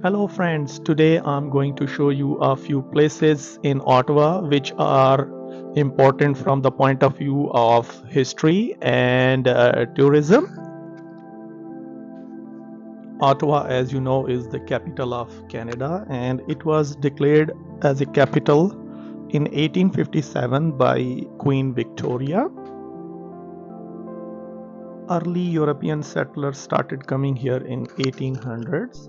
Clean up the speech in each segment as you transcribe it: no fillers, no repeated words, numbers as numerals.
Hello friends, today I'm going to show you a few places in Ottawa which are important from the point of view of history and tourism. Ottawa, as you know, is the capital of Canada and it was declared as a capital in 1857 by Queen Victoria. Early European settlers started coming here in 1800s.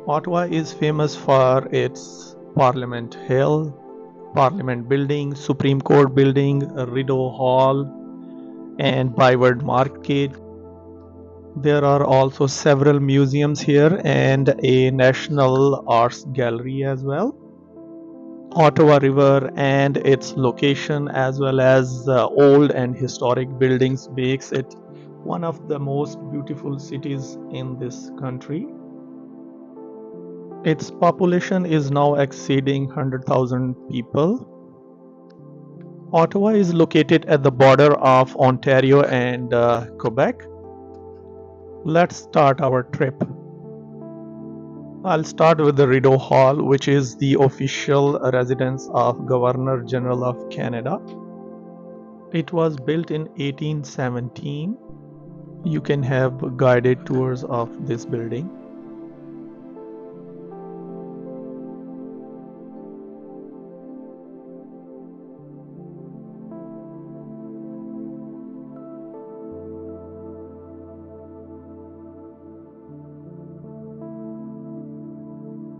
Ottawa is famous for its Parliament Hill, Parliament Building, Supreme Court Building, Rideau Hall, and Byward Market. There are also several museums here and a National Arts Gallery as well. Ottawa River and its location, as well as old and historic buildings, makes it one of the most beautiful cities in this country. Its population is now exceeding 100,000 people. Ottawa is located at the border of Ontario and Quebec. Let's start our trip. I'll start with the Rideau Hall, which is the official residence of Governor General of Canada. It was built in 1817. You can have guided tours of this building.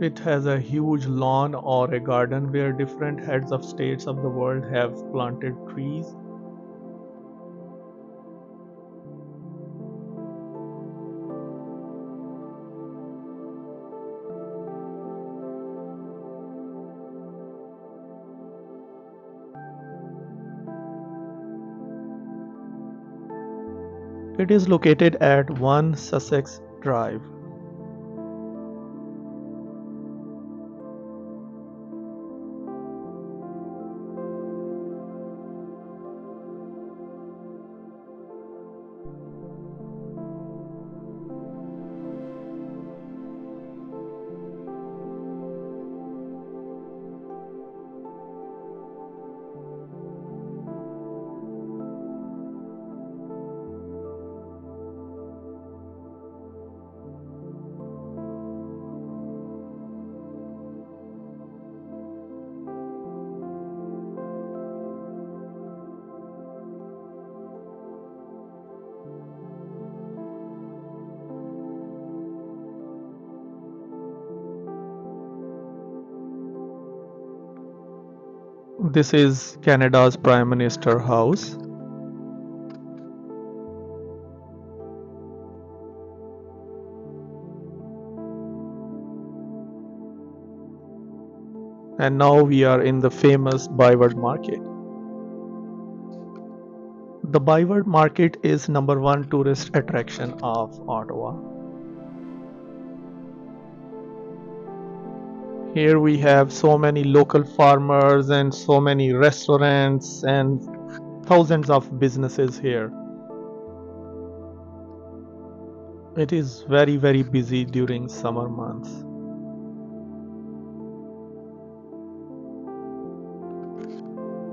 It has a huge lawn or a garden where different heads of states of the world have planted trees. It is located at 1 Sussex Drive. This is Canada's Prime Minister House. And now we are in the famous Byward Market. The Byward Market is number one tourist attraction of Ottawa. Here we have so many local farmers and so many restaurants and thousands of businesses here. It is very busy during summer months.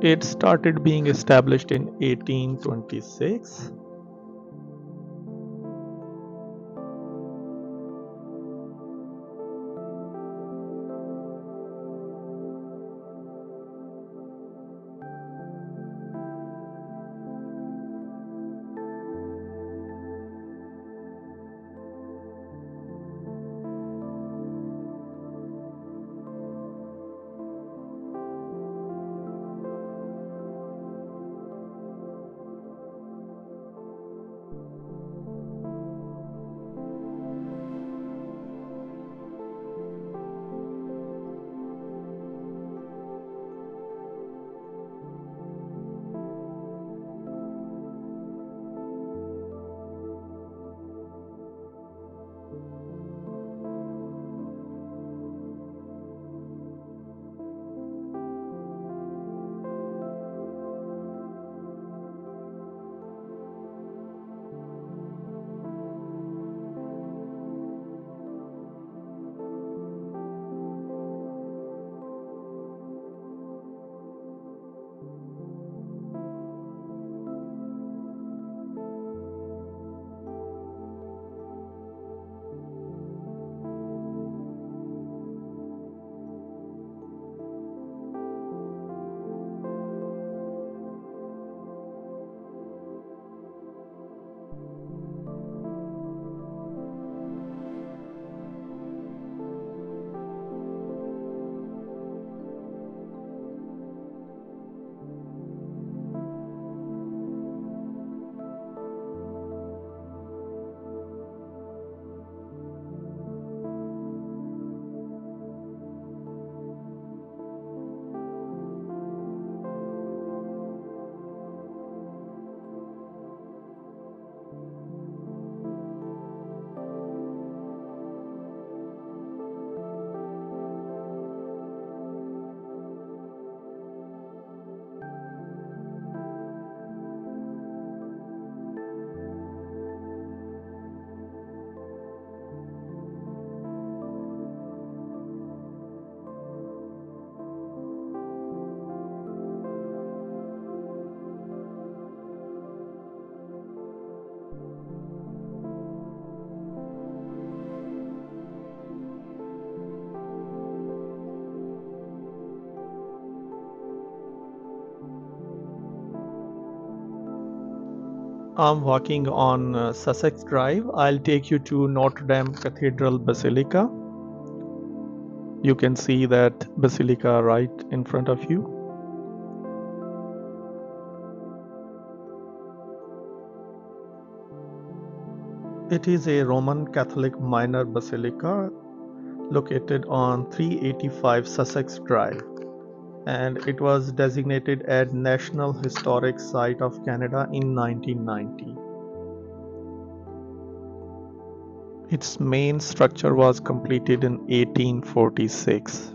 It started being established in 1826. I'm walking on Sussex Drive. I'll take you to Notre Dame Cathedral Basilica. You can see that Basilica right in front of you. It is a Roman Catholic minor basilica located on 385 Sussex Drive, and it was designated as National Historic Site of Canada in 1990. Its main structure was completed in 1846.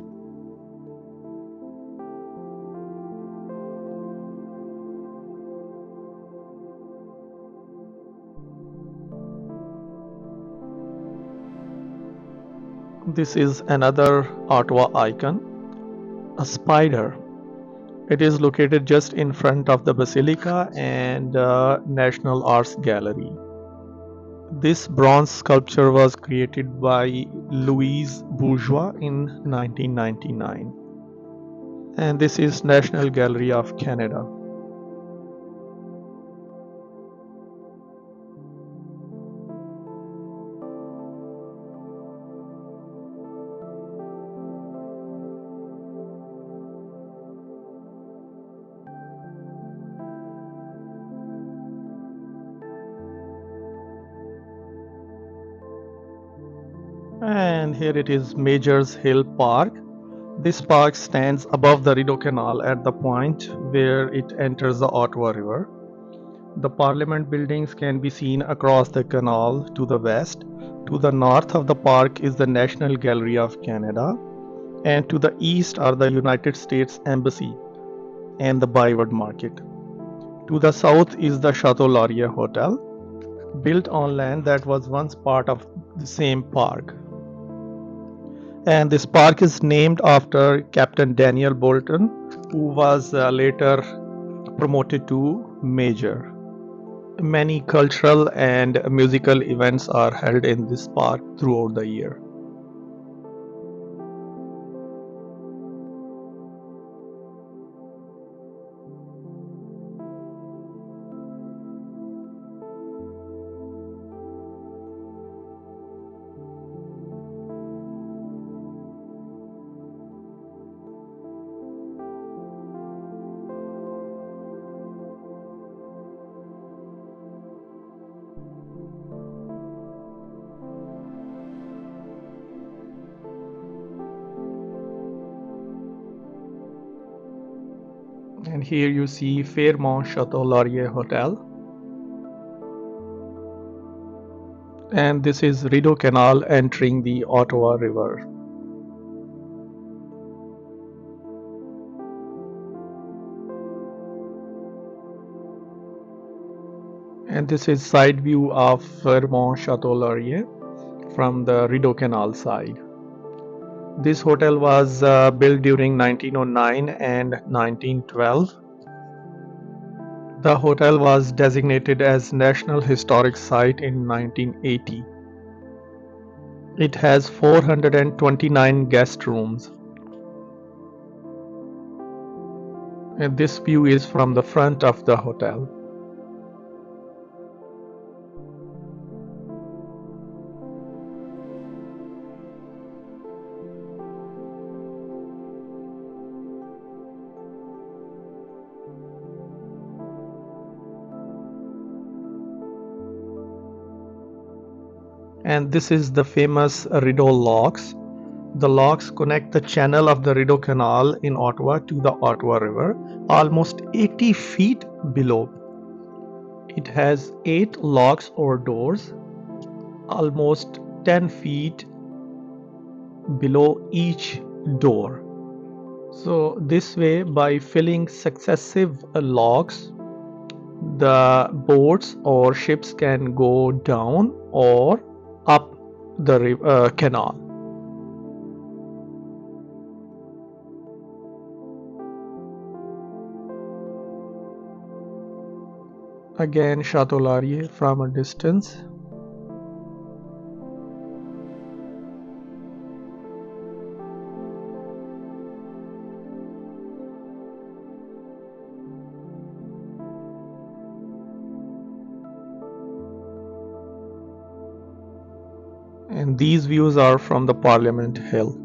This is another Ottawa icon, a spider. It is located just in front of the Basilica and National Arts Gallery. This bronze sculpture was created by Louise Bourgeois in 1999. And this is National Gallery of Canada. And here it is, Major's Hill Park. This park stands above the Rideau Canal at the point where it enters the Ottawa River. The Parliament buildings can be seen across the canal to the west. To the north of the park is the National Gallery of Canada, and to the east are the United States Embassy and the Byward Market. To the south is the Chateau Laurier Hotel, built on land that was once part of the same park. And this park is named after Captain Daniel Bolton, who was later promoted to Major. Many cultural and musical events are held in this park throughout the year. And here you see Fairmont Chateau Laurier Hotel. And this is Rideau Canal entering the Ottawa River. And this is side view of Fairmont Chateau Laurier from the Rideau Canal side. This hotel was built during 1909 and 1912. The hotel was designated as National Historic Site in 1980. It has 429 guest rooms. And this view is from the front of the hotel. And this is the famous Rideau locks. The locks connect the channel of the Rideau Canal in Ottawa to the Ottawa River, almost 80 feet below. It has 8 locks or doors, almost 10 feet below each door. So this way, by filling successive locks, the boats or ships can go down or up the canal. Again, Chateau Laurier from a distance. And these views are from the Parliament Hill.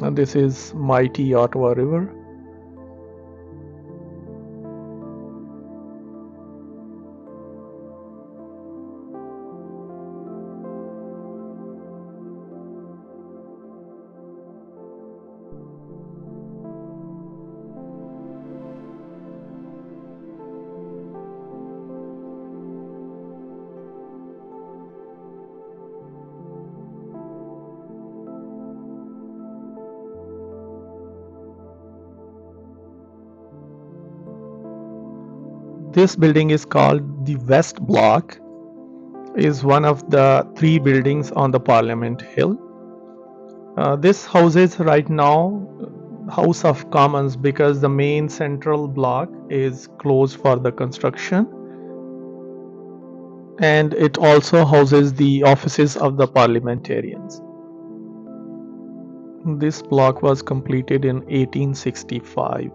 And this is mighty Ottawa River. This building is called the West Block, is one of the three buildings on the Parliament Hill. This houses right now House of Commons because the main central block is closed for the construction, and it also houses the offices of the parliamentarians. This block was completed in 1865.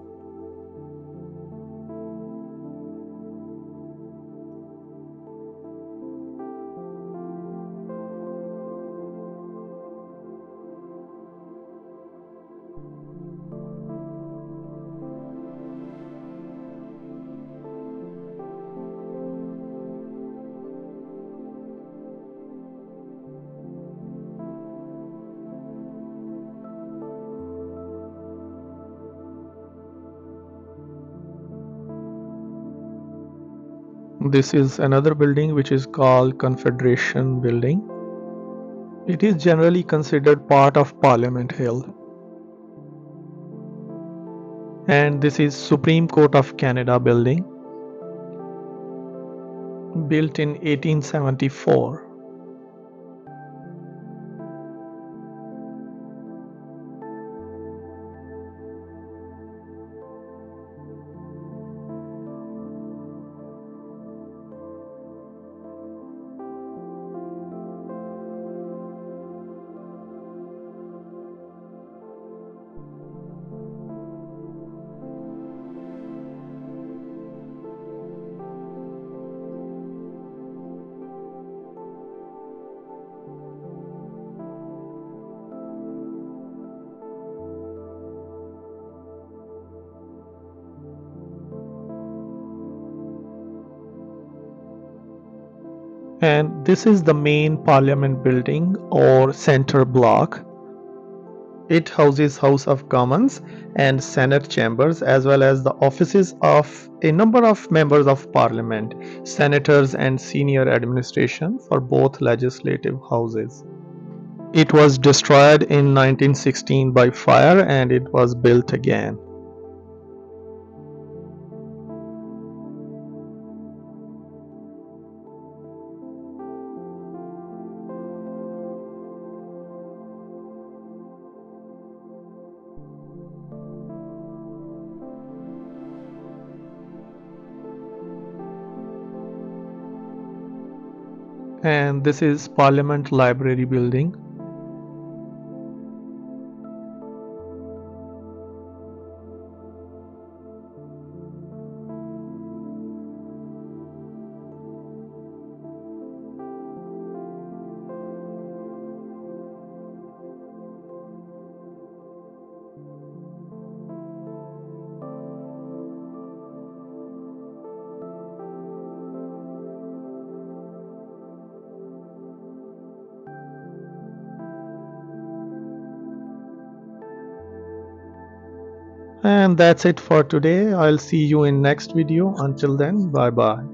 This is another building which is called Confederation Building. It is generally considered part of Parliament Hill. And this is Supreme Court of Canada building, built in 1874. And this is the main Parliament building or center block. It houses House of Commons and Senate chambers as well as the offices of a number of members of Parliament, senators and senior administration for both legislative houses. It was destroyed in 1916 by fire and it was built again. And this is Parliament Library building. And that's it for today. I'll see you in next video. Until then, bye bye.